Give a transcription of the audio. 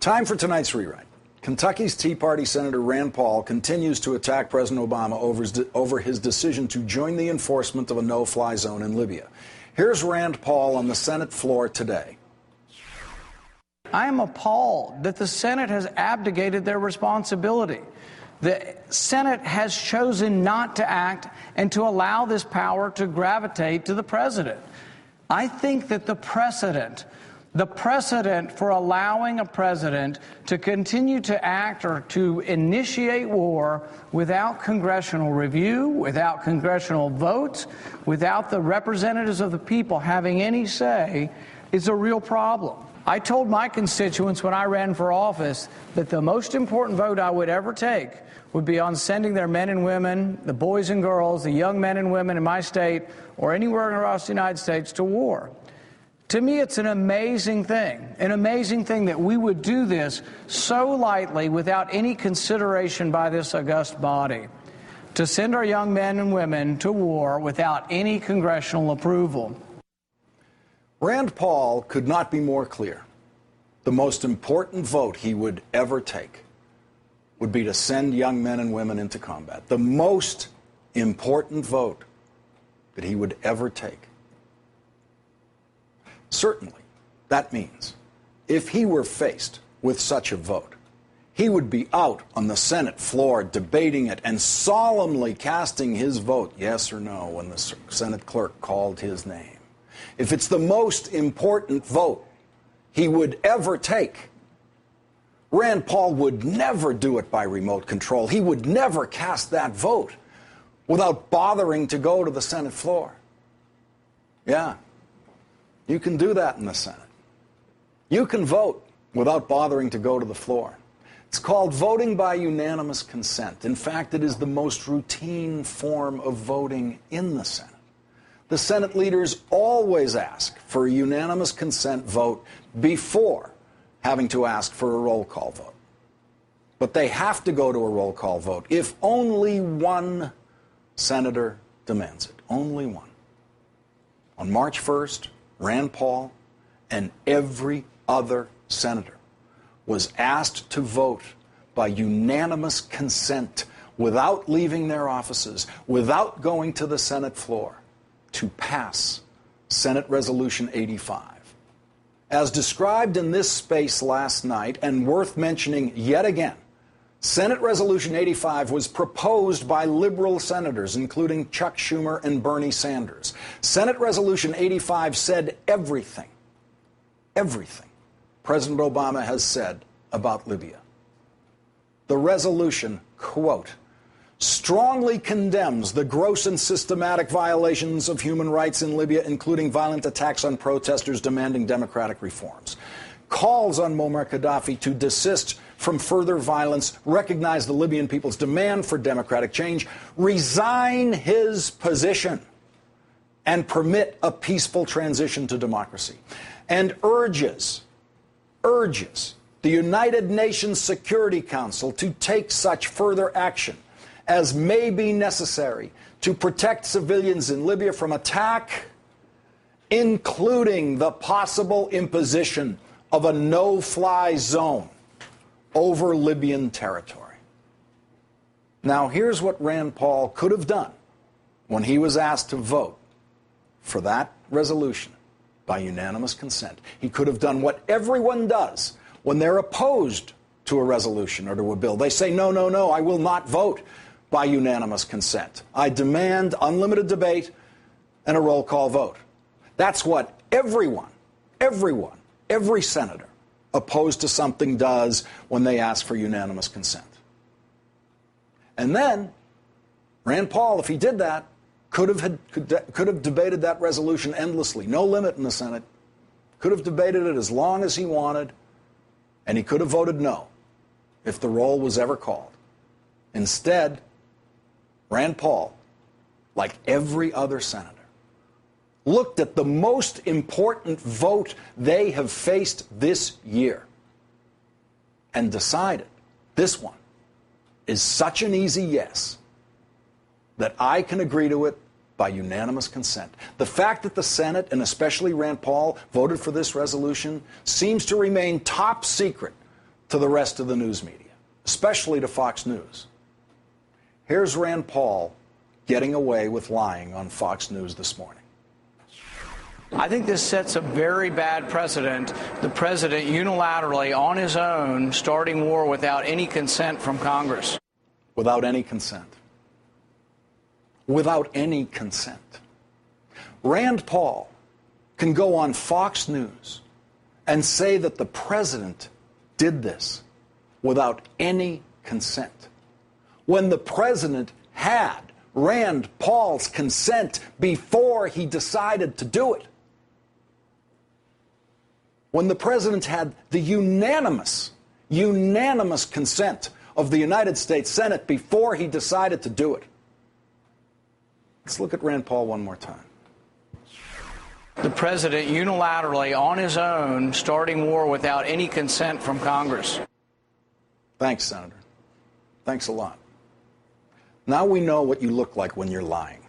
Time for tonight's rewrite. Kentucky's Tea Party Senator Rand Paul continues to attack President Obama over his decision to join the enforcement of a no-fly zone in Libya. Here's Rand Paul on the Senate floor today. I am appalled that the Senate has abdicated their responsibility. The Senate has chosen not to act and to allow this power to gravitate to the president. I think that the precedent for allowing a president to continue to act or to initiate war without congressional review, without congressional votes, without the representatives of the people having any say is a real problem. I told my constituents when I ran for office that the most important vote I would ever take would be on sending their men and women, the boys and girls, the young men and women in my state or anywhere across the United States to war. To me, it's an amazing thing that we would do this so lightly without any consideration by this august body, to send our young men and women to war without any congressional approval. Rand Paul could not be more clear. The most important vote he would ever take would be to send young men and women into combat. The most important vote that he would ever take. Certainly, that means if he were faced with such a vote, he would be out on the Senate floor debating it and solemnly casting his vote, yes or no, when the Senate clerk called his name. If it's the most important vote he would ever take, Rand Paul would never do it by remote control. He would never cast that vote without bothering to go to the Senate floor. Yeah, you can do that in the Senate. You can vote without bothering to go to the floor. It's called voting by unanimous consent. In fact, it is the most routine form of voting in the Senate. The Senate leaders always ask for a unanimous consent vote before having to ask for a roll call vote. But they have to go to a roll call vote if only one senator demands it. Only one. On March 1st, Rand Paul and every other senator was asked to vote by unanimous consent without leaving their offices, without going to the Senate floor, to pass Senate Resolution 85. As described in this space last night, and worth mentioning yet again, Senate Resolution 85 was proposed by liberal senators, including Chuck Schumer and Bernie Sanders. Senate Resolution 85 said everything President Obama has said about Libya. The resolution, quote, strongly condemns the gross and systematic violations of human rights in Libya, including violent attacks on protesters demanding democratic reforms, calls on Muammar Gaddafi to desist from further violence, recognize the Libyan people's demand for democratic change, resign his position, and permit a peaceful transition to democracy, and urges the United Nations Security Council to take such further action as may be necessary to protect civilians in Libya from attack, including the possible imposition of a no-fly zone over Libyan territory. Now, here's what Rand Paul could have done when he was asked to vote for that resolution by unanimous consent. He could have done what everyone does when they're opposed to a resolution or to a bill. They say, no, I will not vote by unanimous consent. I demand unlimited debate and a roll call vote. That's what every senator opposed to something does when they ask for unanimous consent. And then Rand Paul, if he did that, could have debated that resolution endlessly, no limit in the Senate, could have debated it as long as he wanted, and he could have voted no if the roll was ever called. Instead, Rand Paul, like every other senator, looked at the most important vote they have faced this year and decided this one is such an easy yes that I can agree to it by unanimous consent. The fact that the Senate, and especially Rand Paul, voted for this resolution seems to remain top secret to the rest of the news media, especially to Fox News. Here's Rand Paul getting away with lying on Fox News this morning. I think this sets a very bad precedent. The president unilaterally, on his own, starting war without any consent from Congress. Without any consent. Without any consent. Rand Paul can go on Fox News and say that the president did this without any consent, when the president had Rand Paul's consent before he decided to do it. When the president had the unanimous consent of the United States Senate before he decided to do it. Let's look at Rand Paul one more time. The president unilaterally, on his own, starting war without any consent from Congress. Thanks, Senator. Thanks a lot. Now we know what you look like when you're lying.